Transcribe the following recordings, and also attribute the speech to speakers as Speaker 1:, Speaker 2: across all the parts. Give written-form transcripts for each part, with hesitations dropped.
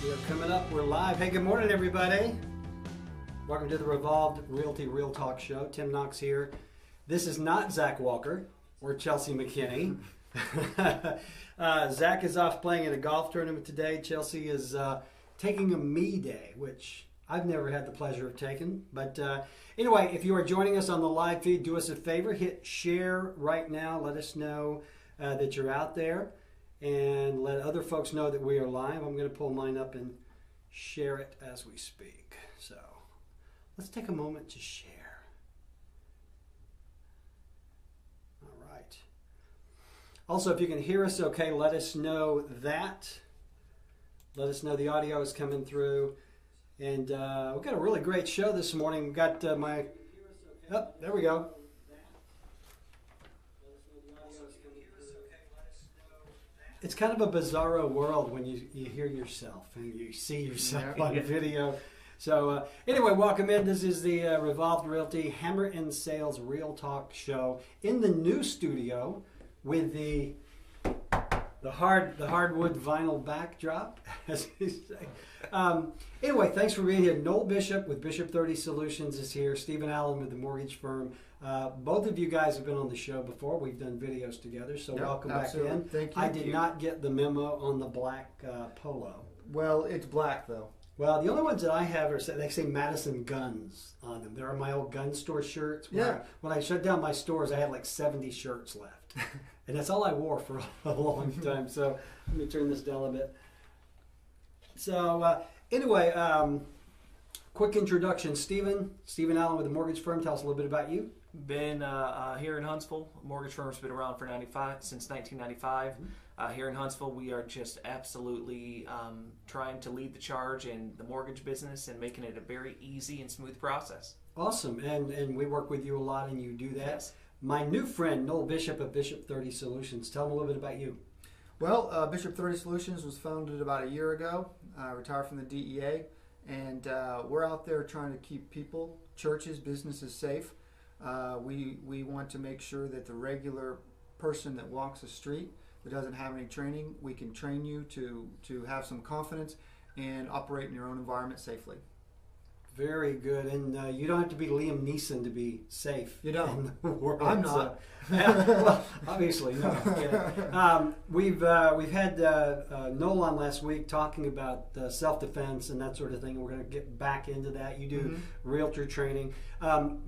Speaker 1: We're coming up. We're live. Hey, good morning, everybody. Welcome to the Revolved Realty Real Talk Show. Tim Knox here. This is not Zach Walker or Chelsea McKinney. Zach is off playing in a golf tournament today. Chelsea is taking a me day, which I've never had the pleasure of taking. But anyway, if you are joining us on the live feed, do us a favor. Hit share right now. Let us know that you're out there. And let other folks know that we are live. I'm going to pull mine up and share it as we speak. So let's take a moment to share. All right. Also, if you can hear us okay, let us know that. Let us know the audio is coming through. And we've got a really great show this morning. We've got my... Oh, there we go. It's kind of a bizarro world when you hear yourself and you see yourself on video. So anyway, welcome in. This is the Revolved Realty Hammer and Sales Real Talk Show in the new studio with the hardwood vinyl backdrop, as we say. Anyway, thanks for being here. Noell Bishop with Bishop 30 Solutions is here. Stephen Allen with the mortgage firm. Both of you guys have been on the show before. We've done videos together, so welcome
Speaker 2: absolutely.
Speaker 1: back in.
Speaker 2: Thank you.
Speaker 1: I did not get the memo on the black polo.
Speaker 2: Well, it's black though.
Speaker 1: Well, the only ones that I have are, they say Madison Guns on them. They're my old gun store shirts. When I shut down my stores, I had like 70 shirts left. And that's all I wore for a long time. So let me turn this down a bit. So anyway, quick introduction. Stephen Allen with the mortgage firm. Tell us a little bit about you.
Speaker 3: Been here in Huntsville. Mortgage firm's been around for since 1995. Here in Huntsville, we are just absolutely trying to lead the charge in the mortgage business and making it a very easy and smooth process.
Speaker 1: Awesome, and we work with you a lot, and you do that.
Speaker 3: Yes.
Speaker 1: My new friend, Noell Bishop of Bishop 30 Solutions. Tell them a little bit about you.
Speaker 2: Well, Bishop 30 Solutions was founded about a year ago. Retired from the DEA, and we're out there trying to keep people, churches, businesses safe. We want to make sure that the regular person that walks the street that doesn't have any training, we can train you to have some confidence and operate in your own environment safely.
Speaker 1: Very good, and you don't have to be Liam Neeson to be safe.
Speaker 2: You don't.
Speaker 1: In the world.
Speaker 2: I'm not.
Speaker 1: Well, obviously, no. Yeah. We've had Noel on last week talking about self-defense and that sort of thing. We're going to get back into that. You do realtor training.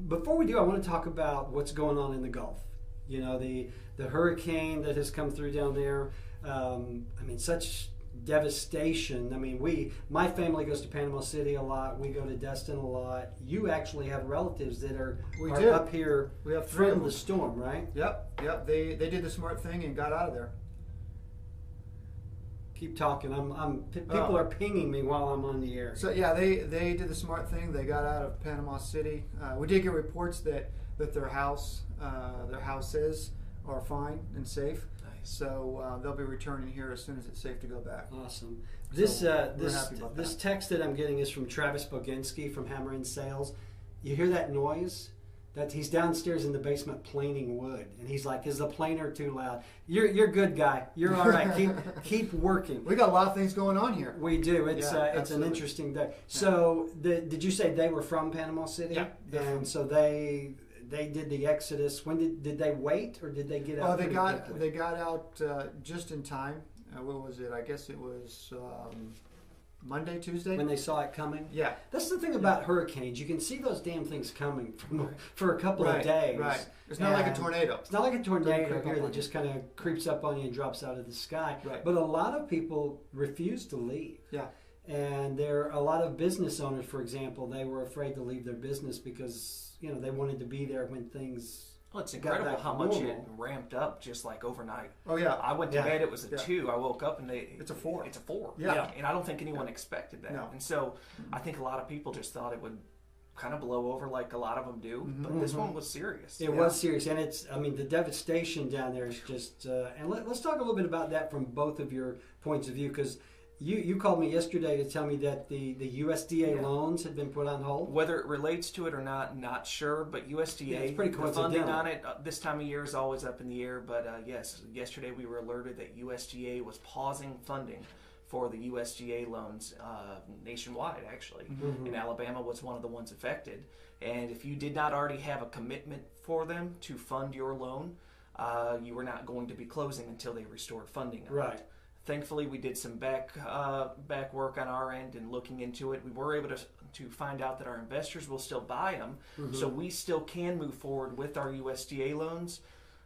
Speaker 1: Before we do, I want to talk about what's going on in the Gulf. You know, the hurricane that has come through down there. I mean, such devastation. I mean, my family goes to Panama City a lot. We go to Destin a lot. You actually have relatives that are up here.
Speaker 2: We have
Speaker 1: from the storm, right?
Speaker 2: Yep. They did the smart thing and got out of there.
Speaker 1: Keep talking. People are pinging me while I'm on the air.
Speaker 2: So yeah, they did the smart thing. They got out of Panama City. We did get reports that their houses are fine and safe. So they'll be returning here as soon as it's safe to go back.
Speaker 1: Awesome. This text that I'm getting is from Travis Boginski from Hammer and Sales. You hear that noise? That he's downstairs in the basement planing wood, and he's like, "Is the planer too loud?" You're good, guy. You're all right. Keep working.
Speaker 2: We got a lot of things going on here.
Speaker 1: We do. It's an interesting day. So did you say they were from Panama City?
Speaker 2: Yeah.
Speaker 1: And so they did the exodus. When did they wait, or did they get out?
Speaker 2: Oh, they got out just in time. What was it? I guess it was Monday, Tuesday.
Speaker 1: When they saw it coming?
Speaker 2: Yeah.
Speaker 1: That's the thing about hurricanes. You can see those damn things coming for a couple of days.
Speaker 2: Right. It's not like a tornado.
Speaker 1: It's not like a tornado here that just kind of creeps up on you and drops out of the sky.
Speaker 2: Right.
Speaker 1: But a lot of people refuse to leave.
Speaker 2: Yeah.
Speaker 1: And there are a lot of business owners, for example, they were afraid to leave their business because, they wanted to be there when things...
Speaker 3: Well, it's incredible how much it ramped up just like overnight.
Speaker 2: Oh, yeah.
Speaker 3: I went to bed, it was a 2. I woke up and
Speaker 2: it's a 4.
Speaker 3: It's a 4.
Speaker 2: Yeah.
Speaker 3: And I don't think anyone expected that.
Speaker 2: No.
Speaker 3: And so I think a lot of people just thought it would kind of blow over like a lot of them do. But this one was serious.
Speaker 1: It was serious. And the devastation down there is just... and let's talk a little bit about that from both of your points of view, because You called me yesterday to tell me that the USDA loans had been put on hold.
Speaker 3: Whether it relates to it or not sure. But USDA, the funding on it this time of year is always up in the air. But yes, yesterday we were alerted that USDA was pausing funding for the USDA loans nationwide, actually.
Speaker 1: Mm-hmm.
Speaker 3: And Alabama was one of the ones affected. And if you did not already have a commitment for them to fund your loan, you were not going to be closing until they restored funding on
Speaker 1: Right.
Speaker 3: it. Thankfully, we did some back work on our end and looking into it. We were able to find out that our investors will still buy them, so we still can move forward with our USDA loans.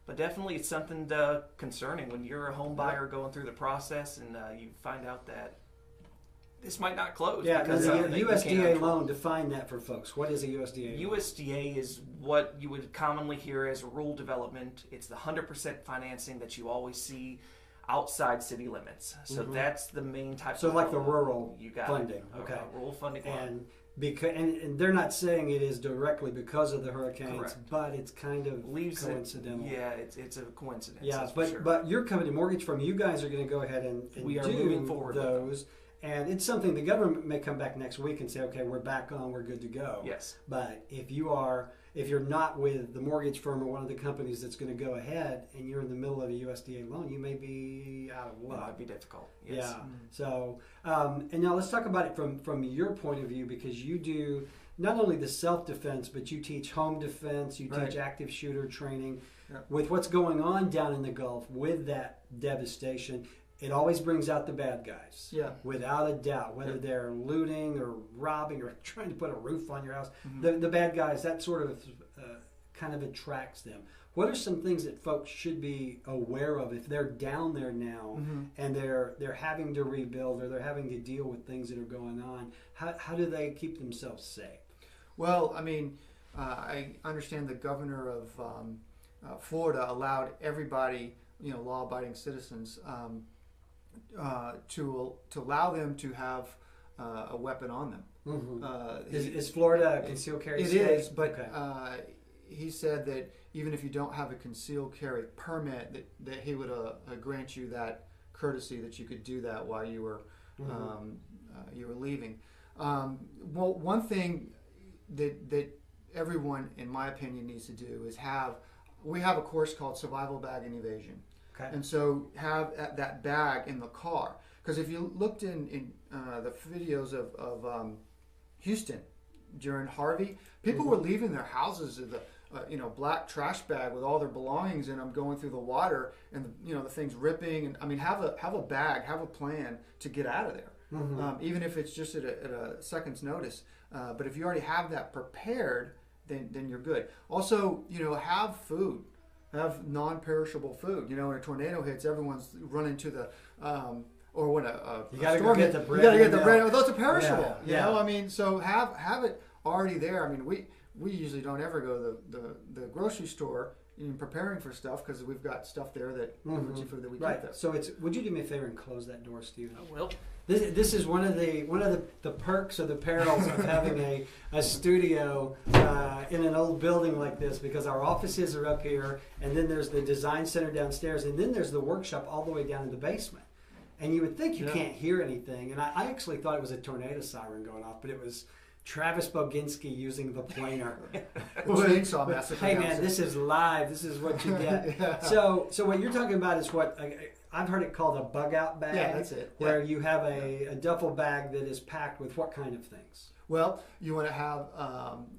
Speaker 3: But definitely, it's something concerning when you're a home buyer going through the process and you find out that this might not close.
Speaker 1: Yeah,
Speaker 3: because
Speaker 1: the
Speaker 3: you can't
Speaker 1: USDA
Speaker 3: control.
Speaker 1: loan, define that for folks. What is a USDA loan?
Speaker 3: USDA is what you would commonly hear as rural development. It's the 100% financing that you always see outside city limits. So that's the main type
Speaker 1: So
Speaker 3: of
Speaker 1: like the
Speaker 3: loan.
Speaker 1: rural
Speaker 3: You got
Speaker 1: funding,
Speaker 3: it.
Speaker 1: okay.
Speaker 3: Rural funding loan.
Speaker 1: And because and they're not saying it is directly because of the hurricanes,
Speaker 3: Correct.
Speaker 1: but it's kind of
Speaker 3: Leaves
Speaker 1: coincidental.
Speaker 3: Yeah, it's a coincidence.
Speaker 1: Yeah,
Speaker 3: that's for sure.
Speaker 1: but your company, Mortgage Firm, you guys are going to go ahead and
Speaker 3: We are
Speaker 1: do
Speaker 3: moving forward with
Speaker 1: those. And it's something the government may come back next week and say, okay, we're back on, we're good to go.
Speaker 3: Yes.
Speaker 1: But if you're not with the mortgage firm or one of the companies that's going to go ahead and you're in the middle of a USDA loan, you may be out of
Speaker 3: It
Speaker 1: luck.
Speaker 3: might be difficult. Yes.
Speaker 1: Yeah. So, and now let's talk about it from your point of view, because you do not only the self-defense, but you teach home defense, you
Speaker 2: Right.
Speaker 1: teach active shooter training.
Speaker 2: Yeah.
Speaker 1: With what's going on down in the Gulf with that devastation, it always brings out the bad guys.
Speaker 2: Yeah.
Speaker 1: Without a doubt, whether
Speaker 2: Yeah.
Speaker 1: they're looting or robbing or trying to put a roof on your house,
Speaker 2: Mm-hmm.
Speaker 1: the bad guys, that sort of kind of attracts them. What are some things that folks should be aware of if they're down there now and they're having to rebuild or they're having to deal with things that are going on? How do they keep themselves safe?
Speaker 2: Well, I mean, I understand the governor of Florida allowed everybody, law-abiding citizens, to allow them to have a weapon on them.
Speaker 1: Is Florida a concealed carry
Speaker 2: It
Speaker 1: state?
Speaker 2: is, but
Speaker 1: Okay.
Speaker 2: he said that even if you don't have a concealed carry permit, that he would grant you that courtesy that you could do that while you were leaving. Well, one thing that everyone, in my opinion, needs to do is we have a course called Survival Bag and Evasion.
Speaker 1: Okay.
Speaker 2: And so have that bag in the car. Because if you looked in the videos of Houston during Harvey, people were leaving their houses with a black trash bag with all their belongings in them, going through the water, and the things ripping. And I mean, have a bag, have a plan to get out of there, even if it's just at a second's notice. But if you already have that prepared, then you're good. Also, have food. Have non-perishable food. When a tornado hits, everyone's running to the or when
Speaker 1: You gotta
Speaker 2: storm
Speaker 1: go get
Speaker 2: hits,
Speaker 1: the bread.
Speaker 2: you gotta get the
Speaker 1: and
Speaker 2: bread.
Speaker 1: milk.
Speaker 2: Those are perishable.
Speaker 1: Yeah.
Speaker 2: I mean, so have it already there. I mean, we usually don't ever go to the grocery store in preparing for stuff because we've got stuff there that food that we keep
Speaker 1: Right.
Speaker 2: there.
Speaker 1: So would you do me a favor and close that door, Stephen?
Speaker 3: I will.
Speaker 1: This is one of the perks or the perils of having a studio in an old building like this, because our offices are up here, and then there's the design center downstairs, and then there's the workshop all the way down in the basement. And you would think you can't hear anything, and I actually thought it was a tornado siren going off, but it was Travis Boginski using the planer.
Speaker 2: Chainsaw massacre.
Speaker 1: Hey man, this is live. This is what you get.
Speaker 2: Yeah.
Speaker 1: So what you're talking about is what I've heard it called a bug out bag.
Speaker 2: Yeah, that's it.
Speaker 1: Where you have a duffel bag that is packed with what kind of things?
Speaker 2: Well, you want to have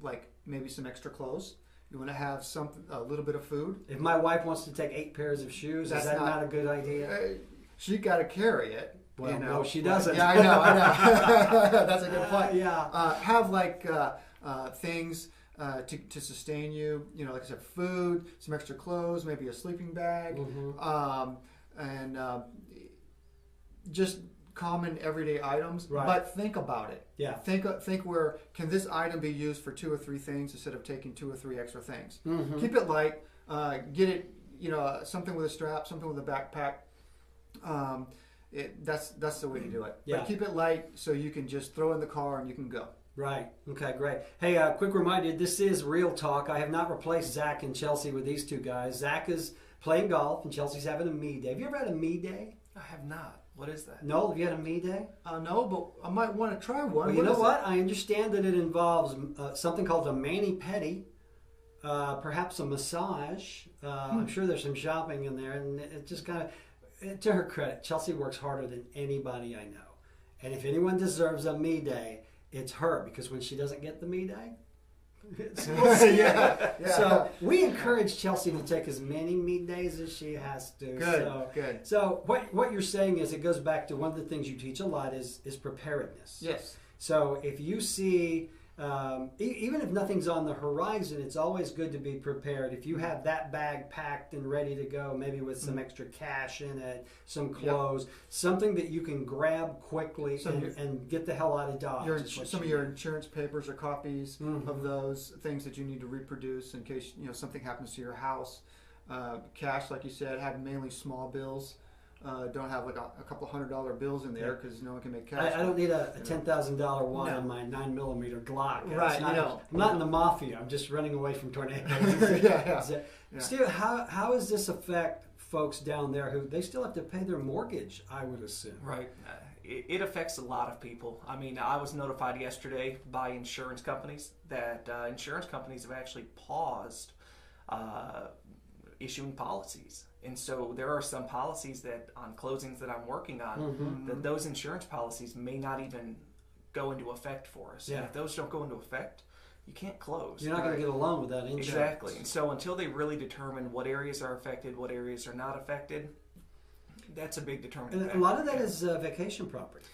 Speaker 2: like maybe some extra clothes. You want to have a little bit of food.
Speaker 1: If my wife wants to take 8 pairs of shoes,
Speaker 2: That's
Speaker 1: is that not a good
Speaker 2: Uh,
Speaker 1: idea?
Speaker 2: she got to carry it.
Speaker 1: Well, no, she doesn't.
Speaker 2: Yeah, I know. That's a good point.
Speaker 1: Yeah.
Speaker 2: Have like things to sustain you. Like I said, food, some extra clothes, maybe a sleeping bag, and just common everyday items.
Speaker 1: Right.
Speaker 2: But think about it.
Speaker 1: Yeah.
Speaker 2: Think where can this item be used for 2 or 3 things instead of taking 2 or 3 extra things. Keep it light. Get it. Something with a strap, something with a backpack. That's the way to do it.
Speaker 1: Yeah.
Speaker 2: But keep it light so you can just throw in the car and you can go.
Speaker 1: Right. Okay, great. Hey, quick reminder, this is Real Talk. I have not replaced Zach and Chelsea with these two guys. Zach is playing golf and Chelsea's having a me day. Have you ever had a me day?
Speaker 3: I have not. What is that?
Speaker 1: No, have you had a me day?
Speaker 2: No, but I might want to try one.
Speaker 1: Well, you know what? I understand that it involves something called a mani-pedi, perhaps a massage. I'm sure there's some shopping in there, and it just kind of to her credit, Chelsea works harder than anybody I know. And if anyone deserves a me day, it's her, because when she doesn't get the me day,
Speaker 2: yeah.
Speaker 1: So we encourage Chelsea to take as many me days as she has to.
Speaker 2: Good.
Speaker 1: So what you're saying is, it goes back to one of the things you teach a lot is preparedness.
Speaker 2: Yes.
Speaker 1: So if you see, even if nothing's on the horizon, it's always good to be prepared. If you have that bag packed and ready to go, maybe with some extra cash in it, some clothes, something that you can grab quickly and get the hell out of Dodge.
Speaker 2: Some of your insurance papers or copies of those things that you need to reproduce in case something happens to your house. Cash, like you said, have mainly small bills. Don't have like a couple $100 bills in there because no one can make cash.
Speaker 1: I don't need a $10,000 one on my 9mm Glock.
Speaker 2: Right,
Speaker 1: I'm not in the mafia. I'm just running away from tornadoes. Steve, how does this affect folks down there who they still have to pay their mortgage? I would assume.
Speaker 3: Right. It affects a lot of people. I mean, I was notified yesterday by insurance companies that insurance companies have actually paused issuing policies. And so there are some policies that on closings that I'm working on, that those insurance policies may not even go into effect for us. And if those don't go into effect, you can't close.
Speaker 1: You're not going to get a loan without insurance.
Speaker 3: Exactly. And so until they really determine what areas are affected, what areas are not affected, that's a big determining factor.
Speaker 1: A lot of that is vacation property.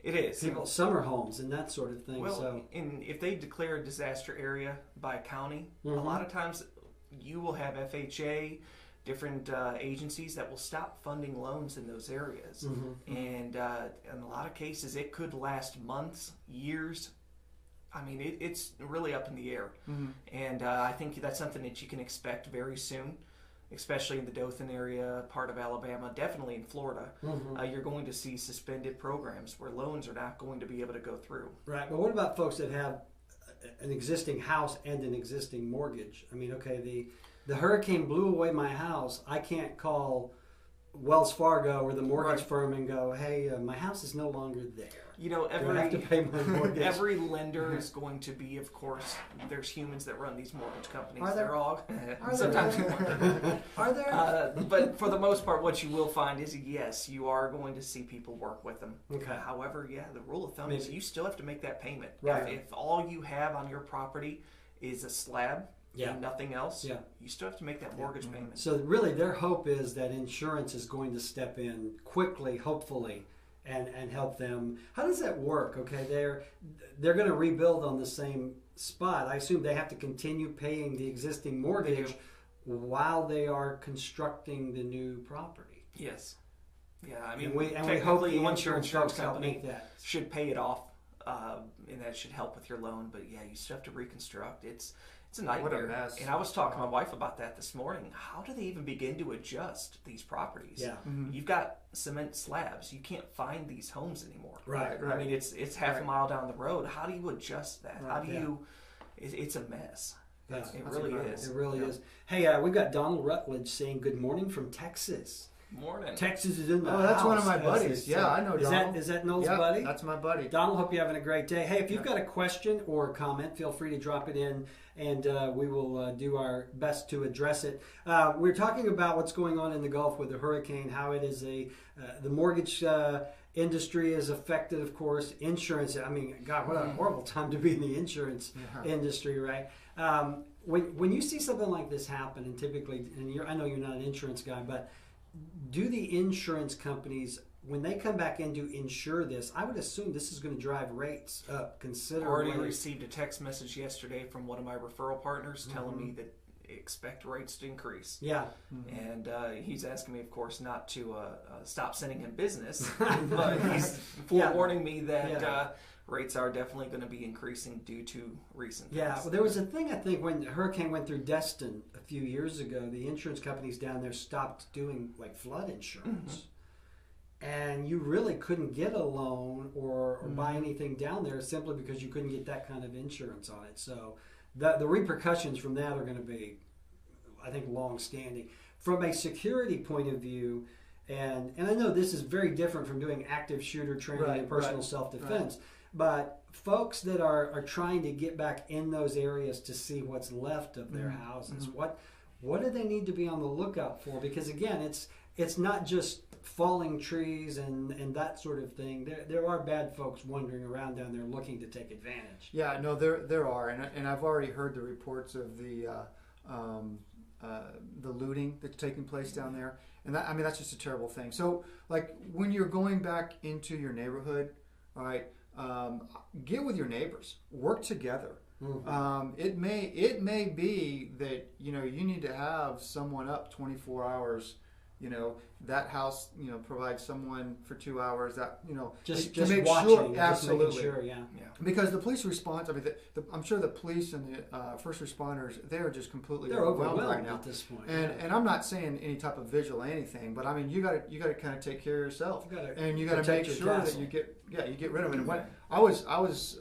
Speaker 3: It is.
Speaker 1: People's summer homes and that sort of thing.
Speaker 3: Well, and if they declare a disaster area by county, a lot of times you will have FHA, different agencies that will stop funding loans in those areas. And in a lot of cases, it could last months, years. I mean, it's really up in the air. And I think that's something that you can expect very soon, especially in the Dothan area, part of Alabama, definitely in Florida. You're going to see suspended programs where loans are not going to be able to go through.
Speaker 1: Right, but what about folks that have an existing house and an existing mortgage? I mean, okay, the hurricane blew away my house. I can't call Wells Fargo or the mortgage firm and go, hey, my house is no longer there.
Speaker 3: I
Speaker 1: have to pay my mortgage.
Speaker 3: Every lender is going to be, of course, there's humans that run these mortgage companies.
Speaker 1: Are there?
Speaker 3: They're all
Speaker 1: Are
Speaker 3: sometimes
Speaker 1: there?
Speaker 3: you wonder.
Speaker 1: Are there?
Speaker 3: But for the most part, what you will find is, yes, you are going to see people work with them.
Speaker 1: Okay.
Speaker 3: However, the rule of thumb is you still have to make that payment.
Speaker 1: Right.
Speaker 3: If all you have on your property is a slab, and nothing else, you still have to make that mortgage payment.
Speaker 1: So really their hope is that insurance is going to step in quickly, hopefully, and help them. How does that work? Okay, they're going to rebuild on the same spot. I assume they have to continue paying the existing mortgage while they are constructing the new property.
Speaker 3: Yes. Yeah, I mean,
Speaker 1: we hope the
Speaker 3: once your insurance
Speaker 1: folks help
Speaker 3: company
Speaker 1: make that.
Speaker 3: should pay it off, and that should help with your loan. But you still have to reconstruct. It's a nightmare.
Speaker 2: What a mess.
Speaker 3: And I was talking to my wife about that this morning. How do they even begin to adjust these properties?
Speaker 1: Yeah.
Speaker 3: You've got cement slabs. You can't find these homes anymore.
Speaker 1: Right.
Speaker 3: I mean, it's half a mile down the road. How do you adjust that?
Speaker 1: Right,
Speaker 3: How do you? It's a mess.
Speaker 1: That's
Speaker 3: really is.
Speaker 1: It really is. Hey, we've got Donald Rutledge saying good morning from Texas.
Speaker 3: Morning.
Speaker 1: Texas is in the house.
Speaker 2: Oh, that's one of my buddies. Yeah, I know Donald.
Speaker 1: Is that Noel's buddy?
Speaker 2: That's my buddy.
Speaker 1: Donald, hope you're having a great day. Hey, if you've got a question or a comment, feel free to drop it in, and we will do our best to address it. We're talking about what's going on in the Gulf with the hurricane, how it is the mortgage industry is affected, of course. Insurance, I mean, God, what a horrible time to be in the insurance industry, right? When you see something like this happen, and typically, and I know you're not an insurance guy, but do the insurance companies, when they come back in to insure this, I would assume this is going to drive rates up considerably.
Speaker 3: Already received a text message yesterday from one of my referral partners telling me that expect rates to increase.
Speaker 1: Yeah.
Speaker 3: And he's asking me, of course, not to stop sending him business, but he's forewarning me that rates are definitely going to be increasing due to recent things.
Speaker 1: Yeah, well, there was a thing, I think, when the hurricane went through Destin a few years ago, the insurance companies down there stopped doing like flood insurance. And you really couldn't get a loan or buy anything down there simply because you couldn't get that kind of insurance on it. So the repercussions from that are going to be, I think, long-standing. From a security point of view, and I know this is very different from doing active shooter training and personal self-defense, but folks that are trying to get back in those areas to see what's left of their houses, what do they need to be on the lookout for? Because again, it's not just falling trees and that sort of thing. There are bad folks wandering around down there looking to take advantage.
Speaker 2: Yeah, no, there are, and I've already heard the reports of the looting that's taking place down there, and that, I mean, that's just a terrible thing. So, like, when you're going back into your neighborhood, all right, get with your neighbors, work together. Mm-hmm. It may be that you need to have someone up 24 hours. That house, provides someone for 2 hours. That
Speaker 1: just
Speaker 2: make
Speaker 1: watching,
Speaker 2: sure,
Speaker 1: just
Speaker 2: absolutely,
Speaker 1: sure, yeah.
Speaker 2: Because the police response, I mean, I'm sure the police and the first responders, they're just completely overwhelmed right now
Speaker 1: at this point.
Speaker 2: And I'm not saying any type of vigil or anything, but I mean, you got to kind of take care of yourself, and you got to make sure that you get rid of it. And when I was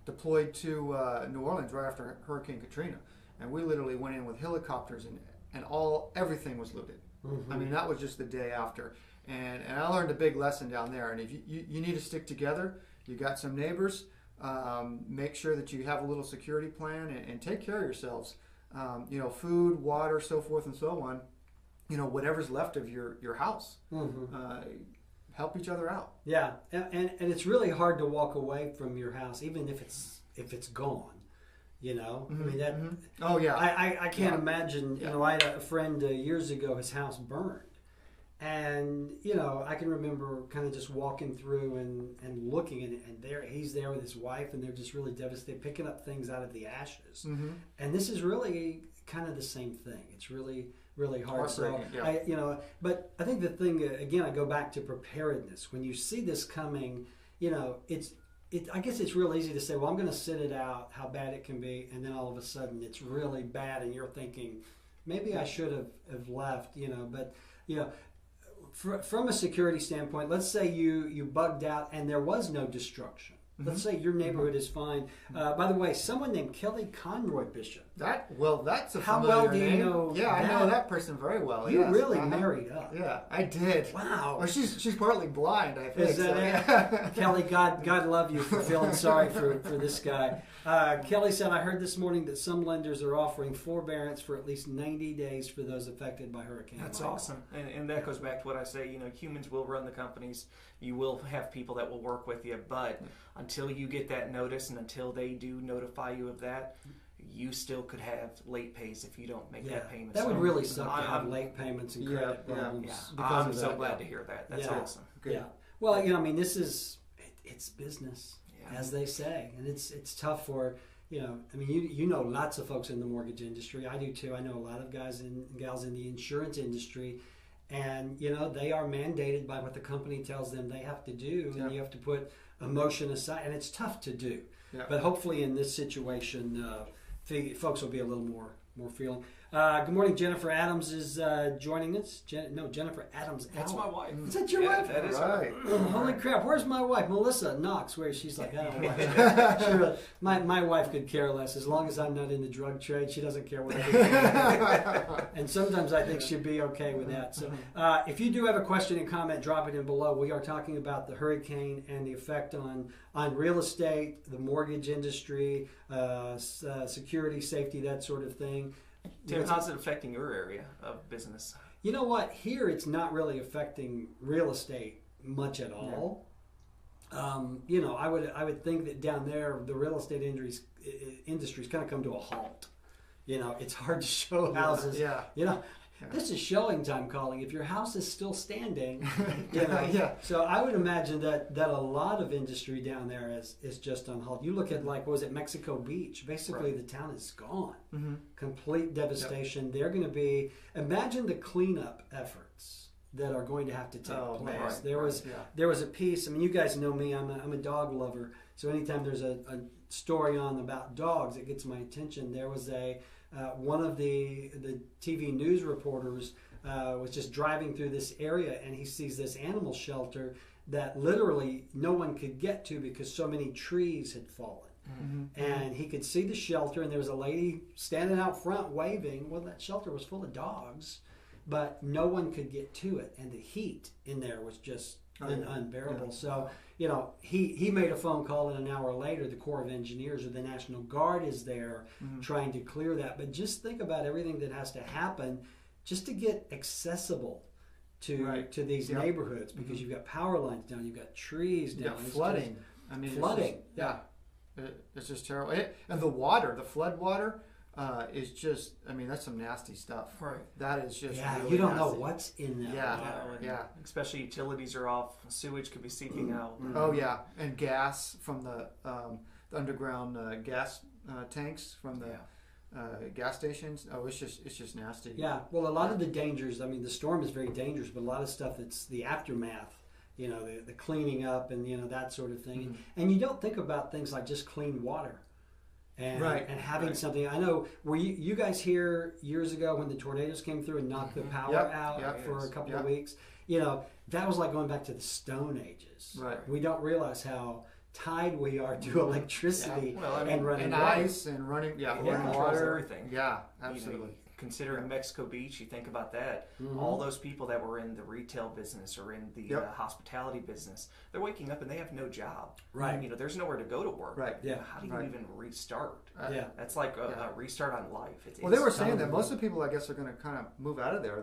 Speaker 2: deployed to New Orleans right after Hurricane Katrina, and we literally went in with helicopters and everything was looted. Mm-hmm. I mean, that was just the day after, and I learned a big lesson down there. And if you need to stick together, you got some neighbors, make sure that you have a little security plan and take care of yourselves. Food, water, so forth and so on. Whatever's left of your house. Mm-hmm. Help each other out.
Speaker 1: Yeah, and it's really hard to walk away from your house, even if it's gone.
Speaker 2: Mm-hmm.
Speaker 1: I mean that.
Speaker 2: Mm-hmm. Oh yeah.
Speaker 1: I can't imagine. Yeah. I had a friend years ago. His house burned, and I can remember kind of just walking through and looking at it, and he's there with his wife, and they're just really devastated, picking up things out of the ashes. Mm-hmm. And this is really kind of the same thing. It's really hard. So
Speaker 2: yeah.
Speaker 1: But I think the thing again, I go back to preparedness. When you see this coming, I guess it's real easy to say, well, I'm going to sit it out, how bad it can be, and then all of a sudden it's really bad, and you're thinking, maybe I should have left, But from a security standpoint, let's say you bugged out and there was no destruction. Mm-hmm. Let's say your neighborhood is fine. By the way, someone named Kelly Conroy Bishop.
Speaker 2: That's a
Speaker 1: how
Speaker 2: familiar
Speaker 1: well do
Speaker 2: name.
Speaker 1: you know?
Speaker 2: Yeah, I know that person very well.
Speaker 1: You really married up.
Speaker 2: Yeah, I did.
Speaker 1: Wow.
Speaker 2: Well, she's partly blind, I think.
Speaker 1: Is that Kelly, God love you for feeling sorry for this guy. Kelly said, I heard this morning that some lenders are offering forbearance for at least 90 days for those affected by Hurricane
Speaker 3: That's
Speaker 1: Michael.
Speaker 3: Awesome. And that goes back to what I say, humans will run the companies. You will have people that will work with you, but until you get that notice and until they do notify you of that, you still could have late pays if you don't make that payment.
Speaker 1: That would really suck to have late payments and credit problems.
Speaker 3: Yeah. I'm so glad to hear that. That's awesome.
Speaker 1: Good. Yeah. Well, this is it's business, as they say, and it's tough for lots of folks in the mortgage industry. I do too. I know a lot of guys and gals in the insurance industry. And, they are mandated by what the company tells them they have to do, and you have to put emotion aside, and it's tough to do. Yeah. But hopefully in this situation, folks will be a little more feeling. Good morning, Jennifer Adams is joining us. Jennifer Adams.
Speaker 3: That's my wife.
Speaker 1: Is that your wife?
Speaker 3: That is
Speaker 2: right.
Speaker 1: Holy crap! Where's my wife, Melissa Knox? Where she's like, I don't know. My wife could care less as long as I'm not in the drug trade. She doesn't care what I do. And sometimes I think she'd be okay with that. So, if you do have a question and comment, drop it in below. We are talking about the hurricane and the effect on real estate, the mortgage industry, security, safety, that sort of thing.
Speaker 3: Tim, how's it affecting your area of business?
Speaker 1: You know what? Here it's not really affecting real estate much at all. Yeah. I would think that down there the real estate industry's kind of come to a halt. It's hard to show houses.
Speaker 2: Yeah.
Speaker 1: This is showing time calling. If your house is still standing,
Speaker 2: Yeah.
Speaker 1: So I would imagine that a lot of industry down there is just on hold. You look at Mexico Beach. Basically, the town is gone. Mm-hmm. Complete devastation. Yep. They're going to be. Imagine the cleanup efforts that are going to have to take place.
Speaker 2: Right,
Speaker 1: there was a piece. I mean, you guys know me. I'm a dog lover. So anytime there's a story on about dogs, it gets my attention. There was one of the TV news reporters was just driving through this area, and he sees this animal shelter that literally no one could get to because so many trees had fallen. Mm-hmm. And he could see the shelter, and there was a lady standing out front waving. Well, that shelter was full of dogs, but no one could get to it, and the heat in there was just unbearable. Yeah. So, he made a phone call, and an hour later, the Corps of Engineers or the National Guard is there trying to clear that. But just think about everything that has to happen just to get accessible to these neighborhoods because you've got power lines down, you've got trees down,
Speaker 2: got flooding.
Speaker 1: Flooding.
Speaker 2: It's just terrible. And the water, the flood water, is just. That's some nasty stuff.
Speaker 3: Right.
Speaker 2: That is just.
Speaker 1: Yeah,
Speaker 2: really
Speaker 1: you don't
Speaker 2: nasty.
Speaker 1: know what's in that.
Speaker 2: Yeah.
Speaker 3: Especially utilities are off, sewage could be seeping out.
Speaker 2: Oh yeah, and gas from the underground gas tanks from the gas stations. Oh, it's just nasty.
Speaker 1: Yeah. Well, a lot of the dangers. The storm is very dangerous, but a lot of stuff that's the aftermath. The cleaning up and that sort of thing. And you don't think about things like just clean water. And having something. I know, were you guys here years ago when the tornadoes came through and knocked the power out for a couple of weeks? That was like going back to the Stone Ages.
Speaker 2: Right.
Speaker 1: We don't realize how tied we are to electricity and running
Speaker 2: and
Speaker 1: water.
Speaker 2: ice and running
Speaker 3: controls
Speaker 2: water.
Speaker 3: Everything.
Speaker 2: Yeah, absolutely.
Speaker 3: Considering Mexico Beach, you think about that. All those people that were in the retail business or in the hospitality business, they're waking up and they have no job.
Speaker 1: Right.
Speaker 3: There's nowhere to go to work.
Speaker 2: Right.
Speaker 1: Yeah.
Speaker 3: How do you even restart?
Speaker 1: Yeah.
Speaker 3: That's like a restart on life.
Speaker 2: They were saying that most of the people, I guess, are going to kind of move out of there.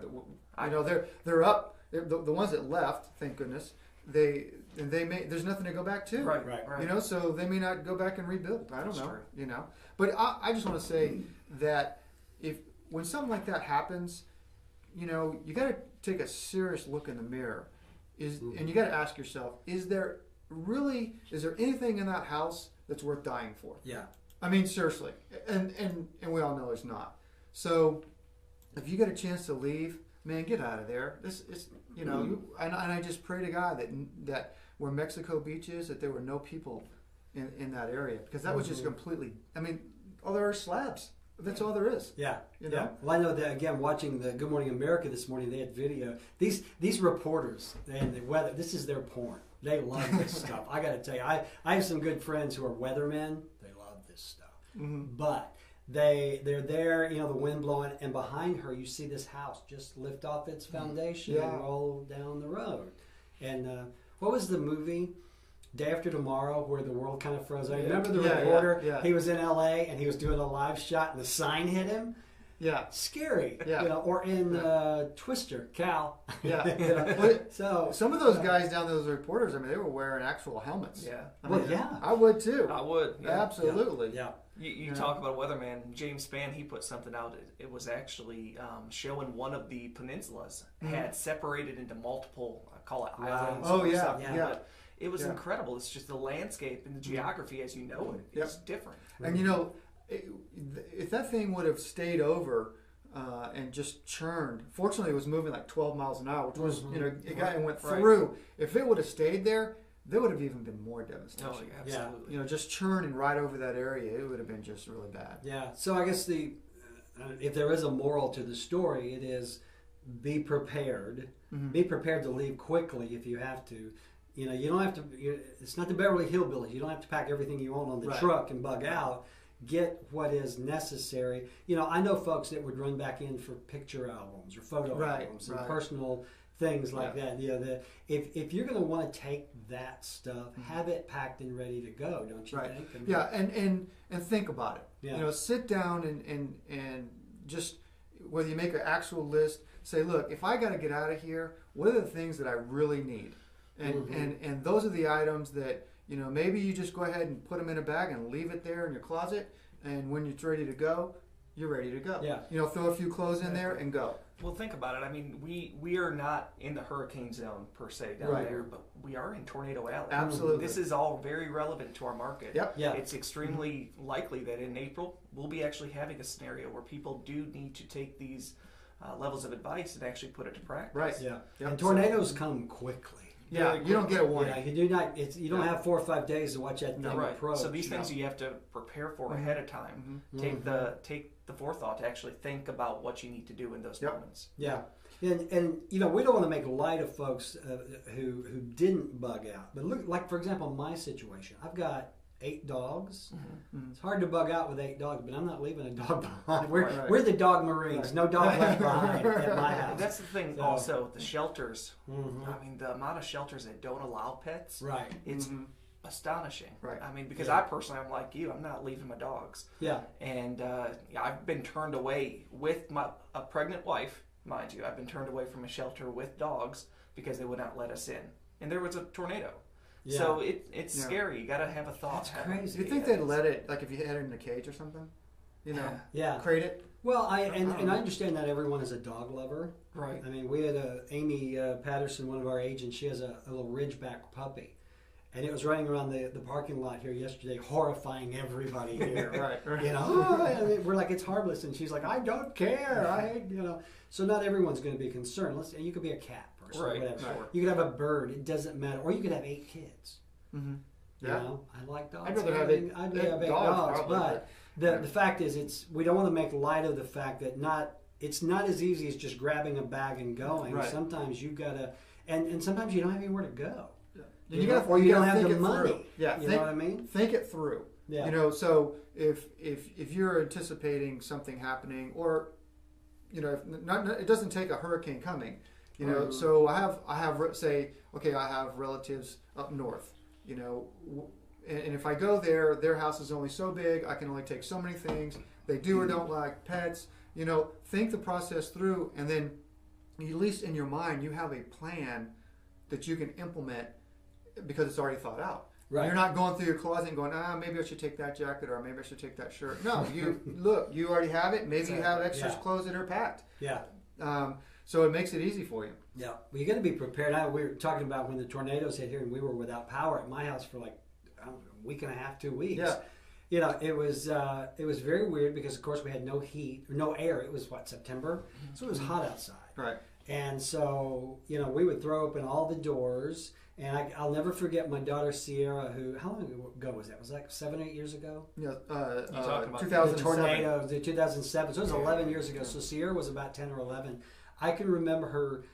Speaker 2: They're up. The ones that left, thank goodness, there's nothing to go back to.
Speaker 3: Right.
Speaker 2: So they may not go back and rebuild. I don't know.
Speaker 3: True.
Speaker 2: But I just want to say that when something like that happens, you got to take a serious look in the mirror, and you got to ask yourself: Is there anything in that house that's worth dying for?
Speaker 1: Yeah.
Speaker 2: Seriously, and we all know it's not. So, if you get a chance to leave, man, get out of there. This is, and I just pray to God that where Mexico Beach is, that there were no people in that area, because that was just completely. All there are slabs. That's all there is.
Speaker 1: Yeah. Yeah. Well, I know that, again, watching the Good Morning America this morning, they had video. These reporters and the weather, this is their porn. They love this stuff. I got to tell you, I have some good friends who are weathermen. They love this stuff. But they're there, the wind blowing, and behind her you see this house just lift off its foundation and roll down the road. And what was the movie? Day After Tomorrow, where the world kind of froze. I remember the reporter. Yeah. He was in LA and he was doing a live shot, and the sign hit him.
Speaker 2: Yeah,
Speaker 1: scary.
Speaker 2: Yeah,
Speaker 1: or in Twister, Cal.
Speaker 2: Yeah.
Speaker 1: So
Speaker 2: some of those guys down, those reporters, they were wearing actual helmets.
Speaker 3: Yeah.
Speaker 2: I would too.
Speaker 3: I would. Yeah.
Speaker 2: Absolutely.
Speaker 3: Yeah. You talk about weatherman. James Spann, he put something out. It was actually showing one of the peninsulas had separated into multiple, I call it islands.
Speaker 2: Oh yeah.
Speaker 3: But it was incredible. It's just the landscape and the geography as you know it. It's different.
Speaker 2: And if that thing would have stayed over and just churned, fortunately it was moving like 12 miles an hour, which was, it got and went through. If it would have stayed there, there would have even been more devastation.
Speaker 3: Oh, yeah, absolutely.
Speaker 2: Just churning right over that area, it would have been just really bad.
Speaker 1: Yeah. So I guess if there is a moral to the story, it is be prepared. Be prepared to leave quickly if you have to. You don't have to. It's not the Beverly Hillbillies. You don't have to pack everything you own on the truck and bug out. Get what is necessary. I know folks that would run back in for picture albums or photo albums and personal things like that. If you're going to want to take that stuff, have it packed and ready to go, don't you think?
Speaker 2: And think about it. Yeah. Sit down and just, whether you make an actual list, say, look, if I got to get out of here, what are the things that I really need? And those are the items that, maybe you just go ahead and put them in a bag and leave it there in your closet, and when it's ready to go, you're ready to go.
Speaker 1: Yeah.
Speaker 2: Throw a few clothes in there and go.
Speaker 3: Well, think about it. We are not in the hurricane zone per se down there, but we are in Tornado Alley.
Speaker 2: Absolutely.
Speaker 3: This is all very relevant to our market.
Speaker 2: Yep.
Speaker 1: Yeah.
Speaker 3: It's extremely likely that in April we'll be actually having a scenario where people do need to take these levels of advice and actually put it to practice.
Speaker 2: Right.
Speaker 1: Yeah. Yep. And tornadoes come quickly.
Speaker 2: Yeah, you don't get a warning.
Speaker 1: Yeah, you do not. You don't have 4 or 5 days to watch that thing approach.
Speaker 3: So these things you have to prepare for ahead of time. Take the forethought to actually think about what you need to do in those moments.
Speaker 1: Yeah, and we don't want to make light of folks who didn't bug out. But look, like for example, my situation. I've got 8 dogs. It's hard to bug out with 8 dogs, but I'm not leaving a dog behind. We're the dog Marines. No dog left behind at my house.
Speaker 3: That's the thing. Also, the shelters. The amount of shelters that don't allow pets.
Speaker 1: Right.
Speaker 3: It's astonishing.
Speaker 2: Right.
Speaker 3: Because I personally, I'm like you. I'm not leaving my dogs.
Speaker 1: Yeah.
Speaker 3: And I've been turned away with a pregnant wife mind you. I've been turned away from a shelter with dogs because they would not let us in. And there was a tornado.
Speaker 1: Yeah.
Speaker 3: So it's scary. You got to have a thought.
Speaker 1: That's crazy.
Speaker 2: Do you think they'd let it, like if you had it in a cage or something? You know,
Speaker 1: Yeah.
Speaker 2: crate it?
Speaker 1: Well, I understand that everyone is a dog lover.
Speaker 3: Right.
Speaker 1: I mean, we had Amy Patterson, one of our agents. She has a little Ridgeback puppy, and it was running around the parking lot here yesterday, horrifying everybody here.
Speaker 2: Right.
Speaker 1: You know, and we're like, it's harmless, and she's like, I don't care. I hate, you know. So not everyone's going to be concerned. You could be a cat person, or whatever.
Speaker 3: Right.
Speaker 1: You could have a bird. It doesn't matter. Or you could have 8 kids.
Speaker 2: Mm-hmm.
Speaker 1: You know, I like dogs.
Speaker 2: I'd rather have 8
Speaker 1: I'd have 8 dogs,
Speaker 2: probably,
Speaker 1: but the fact is, we don't want to make light of the fact that it's not as easy as just grabbing a bag and going.
Speaker 2: Right.
Speaker 1: Sometimes you gotta, and sometimes you don't have anywhere to go.
Speaker 2: Yeah.
Speaker 1: You don't have the money.
Speaker 2: Through. Yeah,
Speaker 1: you know what I mean?
Speaker 2: Think it through.
Speaker 1: Yeah.
Speaker 2: You know, so if you're anticipating something happening, or you know, it doesn't take a hurricane coming. You know, so I have relatives up north. You know, and if I go there, their house is only so big. I can only take so many things. They do or don't like pets. You know, think the process through, and then at least in your mind, you have a plan that you can implement because it's already thought out.
Speaker 1: Right.
Speaker 2: You're not going through your closet and going, maybe I should take that jacket, or maybe I should take that shirt. No, you already have it. Maybe you have extra clothes that are packed.
Speaker 1: Yeah.
Speaker 2: So it makes it easy for you.
Speaker 1: Yeah. Well, you got to be prepared. We were talking about when the tornadoes hit here, and we were without power at my house for like a week and a half, 2 weeks.
Speaker 2: Yeah.
Speaker 1: You know, it was very weird because of course we had no heat or no air. It was September, so it was hot outside.
Speaker 2: Right.
Speaker 1: And so, you know, we would throw open all the doors, and I'll never forget my daughter Sierra, who, how long ago was that? Was that 7 or 8 years ago?
Speaker 2: Yeah,
Speaker 3: talking about
Speaker 2: 2007.
Speaker 1: The tornadoes, the 2007. So it was 11 years ago. So Sierra was about 10 or 11. I can remember her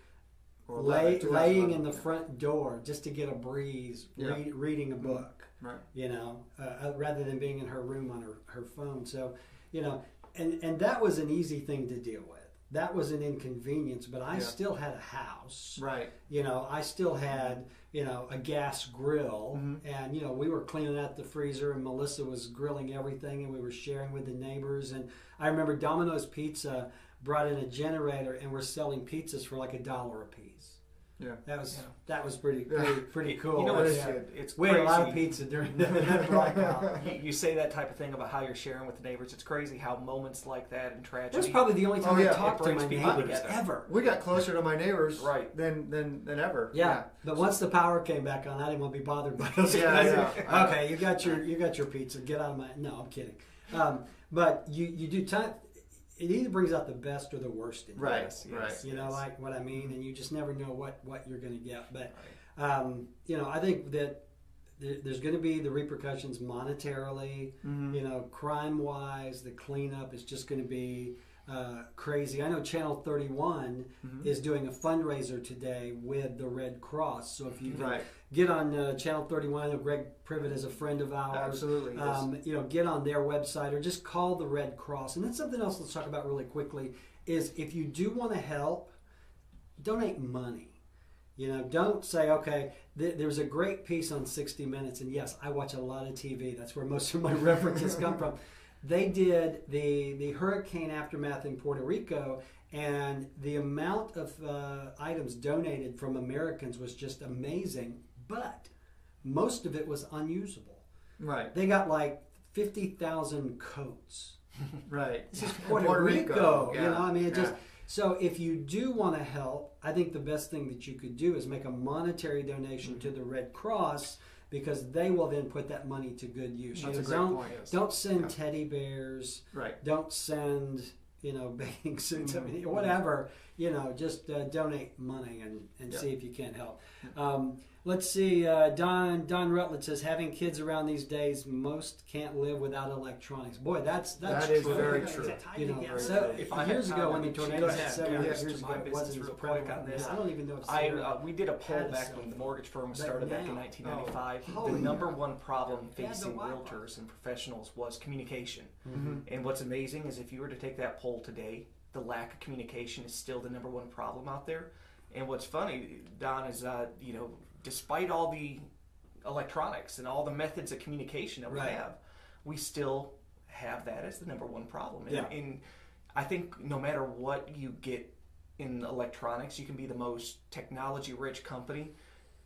Speaker 1: laying in the front door just to get a breeze, reading a book.
Speaker 2: Right.
Speaker 1: You know, rather than being in her room on her phone. So, you know, and that was an easy thing to deal with. That was an inconvenience, but I still had a house.
Speaker 2: Right.
Speaker 1: You know, I still had, you know, a gas grill. And, you know, we were cleaning out the freezer, and Melissa was grilling everything, and we were sharing with the neighbors. And I remember Domino's Pizza brought in a generator, and we're selling pizzas for like $1 a piece.
Speaker 2: Yeah.
Speaker 1: That was pretty cool.
Speaker 3: You know,
Speaker 1: it's we had a lot of pizza during that blackout.
Speaker 3: You say that type of thing about how you're sharing with the neighbors. It's crazy how moments like that and tragedy.
Speaker 1: That's probably the only time I talked to my
Speaker 3: people
Speaker 1: neighbors
Speaker 3: together.
Speaker 1: ever.
Speaker 2: We got closer to my neighbors than ever.
Speaker 1: Yeah. But once the power came back on, I didn't want to be bothered by those guys. Okay, you got your pizza. Get out of my. No, I'm kidding. But you do time. It either brings out the best or the worst in you.
Speaker 2: Right.
Speaker 1: You know, like what I mean, and you just never know what you're going to get. But you know, I think that there's going to be the repercussions monetarily. You know, crime wise, the cleanup is just going to be crazy. I know Channel 31 is doing a fundraiser today with the Red Cross. So if you can get on Channel 31, I know Greg Privet is a friend of ours.
Speaker 2: Absolutely.
Speaker 1: You know, get on their website or just call the Red Cross. And that's something else let's talk about really quickly is if you do want to help, donate money. You know, don't say, okay, there's a great piece on 60 Minutes. And yes, I watch a lot of TV. That's where most of my references come from. They did the hurricane aftermath in Puerto Rico, and the amount of items donated from Americans was just amazing, but most of it was unusable.
Speaker 2: Right.
Speaker 1: They got like 50,000 coats.
Speaker 2: Right.
Speaker 1: This is Puerto Rico.
Speaker 2: Yeah.
Speaker 1: You know, I mean, it just... So if you do want to help, I think the best thing that you could do is make a monetary donation to the Red Cross, because they will then put that money to good use.
Speaker 2: That's a great point.
Speaker 1: Don't send teddy bears.
Speaker 2: Right.
Speaker 1: Don't send, you know, bathing suits. I mean, whatever. You know, just donate money and see if you can help. Let's see. Don Rutledge says, having kids around these days, most can't live without electronics. Boy, that is
Speaker 2: true. Very true.
Speaker 1: You know,
Speaker 3: very
Speaker 1: so
Speaker 3: true.
Speaker 1: years ago when the tornadoes hit 7
Speaker 3: years
Speaker 1: years ago, it wasn't as
Speaker 3: real quick
Speaker 1: prevalent
Speaker 3: on this.
Speaker 1: I don't even know if
Speaker 3: we did a poll
Speaker 1: had
Speaker 3: back
Speaker 1: a
Speaker 3: when the
Speaker 1: cell
Speaker 3: mortgage firm was
Speaker 1: phone.
Speaker 3: started
Speaker 1: But
Speaker 3: back in
Speaker 1: now-
Speaker 3: 1995.
Speaker 1: holy
Speaker 3: The number
Speaker 1: cow.
Speaker 3: one problem
Speaker 1: They had the
Speaker 3: facing
Speaker 1: Wi-Fi.
Speaker 3: realtors and professionals was communication. And what's amazing is if you were to take that poll today, the lack of communication is still the number one problem out there. And what's funny, Don, is you know, despite all the electronics and all the methods of communication that we have, we still have that as the number one problem. And I think no matter what you get in electronics. You can be the most technology-rich company.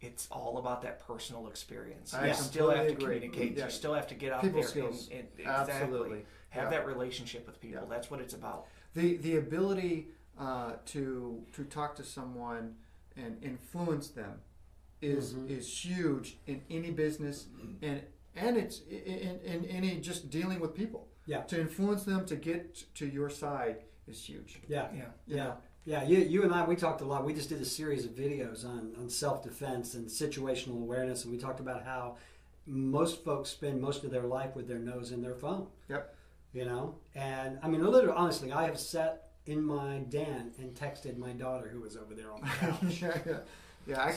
Speaker 3: It's all about that personal experience. You still have to communicate. You still have to get out
Speaker 2: People
Speaker 3: there
Speaker 2: skills.
Speaker 3: and
Speaker 2: Absolutely.
Speaker 3: have that relationship with people. That's what it's about.
Speaker 2: The ability to talk to someone and influence them is huge in any business, and it's in any just dealing with people.
Speaker 1: Yeah.
Speaker 2: To influence them to get to your side is huge.
Speaker 1: Yeah.
Speaker 3: Yeah.
Speaker 1: Yeah. Yeah, you and I, we talked a lot. We just did a series of videos on self-defense and situational awareness, and we talked about how most folks spend most of their life with their nose in their phone.
Speaker 2: Yep.
Speaker 1: You know? And, I mean, literally, honestly, I have sat in my den and texted my daughter who was over there on the couch.
Speaker 2: Yeah,
Speaker 1: I've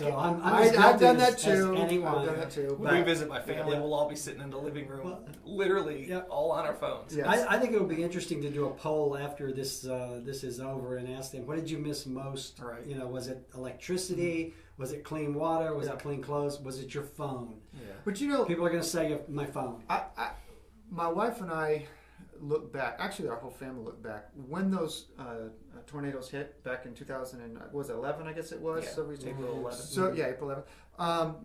Speaker 2: done that too.
Speaker 1: Anyone.
Speaker 2: I've done that too.
Speaker 3: When we visit my family, we'll all be sitting in the living room, literally all on our phones.
Speaker 2: Yes.
Speaker 1: I think it would be interesting to do a poll after this is over and ask them, what did you miss most?
Speaker 3: Right.
Speaker 1: You know, was it electricity? Was it clean water? Was it clean clothes? Was it your phone?
Speaker 3: Yeah.
Speaker 2: But you know,
Speaker 1: people are going to say my phone.
Speaker 2: My wife and I look back. Actually, our whole family looked back when those tornadoes hit back in 2011, I guess it was.
Speaker 3: Yeah,
Speaker 2: so
Speaker 3: April 11th.
Speaker 2: So yeah, April 11th.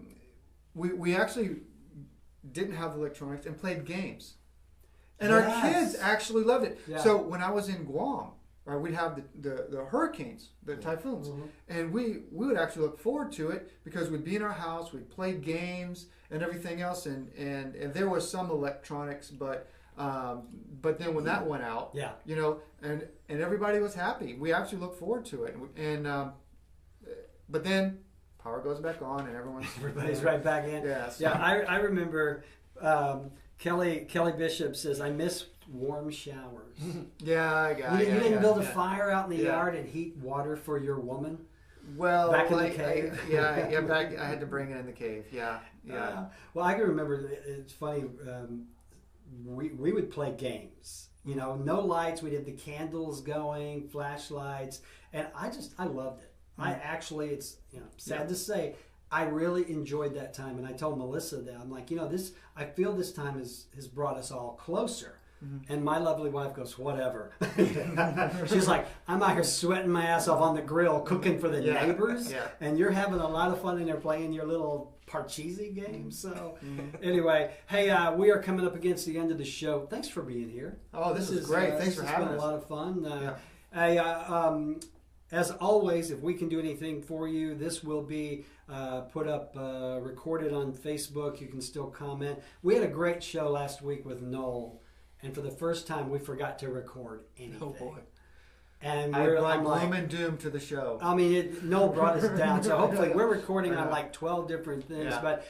Speaker 2: We actually didn't have the electronics and played games, and our kids actually loved it.
Speaker 1: Yeah.
Speaker 2: So when I was in Guam, right, we'd have the hurricanes, the typhoons, and we would actually look forward to it because we'd be in our house, we'd play games and everything else, and there was some electronics, but then when that went out, you know, and everybody was happy. We actually looked forward to it, and but then power goes back on, and everybody's
Speaker 1: right back in.
Speaker 2: Yes.
Speaker 1: Yeah, I remember Kelly Bishop says, I miss warm showers.
Speaker 2: Yeah,
Speaker 1: you didn't build a fire out in the yard and heat water for your woman?
Speaker 2: Well,
Speaker 1: back in the cave.
Speaker 2: Back. I had to bring it in the cave. Yeah.
Speaker 1: Well, I can remember. It's funny. We would play games. You know, no lights. We did the candles going, flashlights, and I loved it. It's sad to say, I really enjoyed that time, and I told Melissa that I'm like, I feel this time has brought us all closer. And my lovely wife goes, whatever. She's like, I'm out here sweating my ass off on the grill cooking for the neighbors, and you're having a lot of fun in there playing your little Parcheesi game. So anyway, hey, we are coming up against the end of the show. Thanks for being here.
Speaker 2: Oh, this is great. Thanks for having us.
Speaker 1: It's been a lot of fun. Hey, as always, if we can do anything for you, this will be put up, recorded on Facebook. You can still comment. We had a great show last week with Noel. And for the first time, we forgot to record anything.
Speaker 3: Oh, boy.
Speaker 2: And I'm gloom and doom to the show.
Speaker 1: I mean, Noel brought us down. So hopefully we're recording on like 12 different things. Yeah. But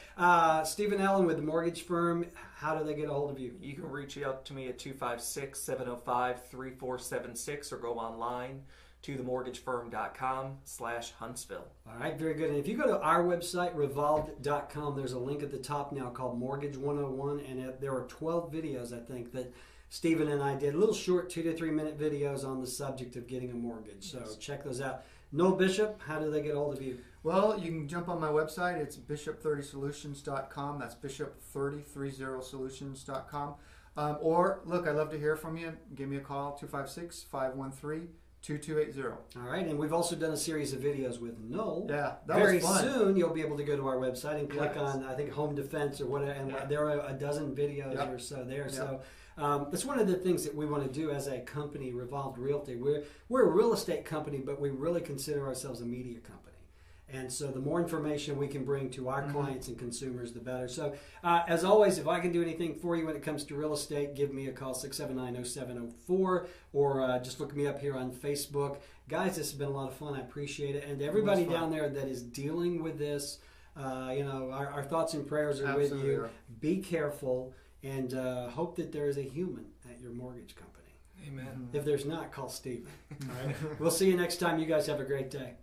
Speaker 1: Stephen Allen with the mortgage firm, how do they get a hold of you?
Speaker 3: You can reach out to me at 256-705-3476 or go online to themortgagefirm.com/Huntsville.
Speaker 1: All right, very good. And if you go to our website, revolved.com, there's a link at the top now called Mortgage 101, and there are 12 videos, I think, that Stephen and I did, little short 2 to 3 minute videos on the subject of getting a mortgage. So check those out. Noel Bishop, how do they get a hold of you?
Speaker 2: Well, you can jump on my website. It's bishop30solutions.com. That's bishop30solutions.com. Or, look, I'd love to hear from you. Give me a call, 256-513-2280.
Speaker 1: All right, and we've also done a series of videos with Noel.
Speaker 2: Yeah, that
Speaker 1: Very
Speaker 2: was fun.
Speaker 1: Soon you'll be able to go to our website and click on, I think, home defense or whatever, and there are a dozen videos or so there. So that's one of the things that we want to do as a company, Revolved Realty. We're a real estate company, but we really consider ourselves a media company. And so the more information we can bring to our clients and consumers, the better. So as always, if I can do anything for you when it comes to real estate, give me a call, 679-0704, or just look me up here on Facebook. Guys, this has been a lot of fun. I appreciate it. And everybody down there that is dealing with this, our thoughts and prayers are with you. Be careful, and hope that there is a human at your mortgage company.
Speaker 3: Amen.
Speaker 1: If there's not, call Stephen. All right. We'll see you next time. You guys have a great day.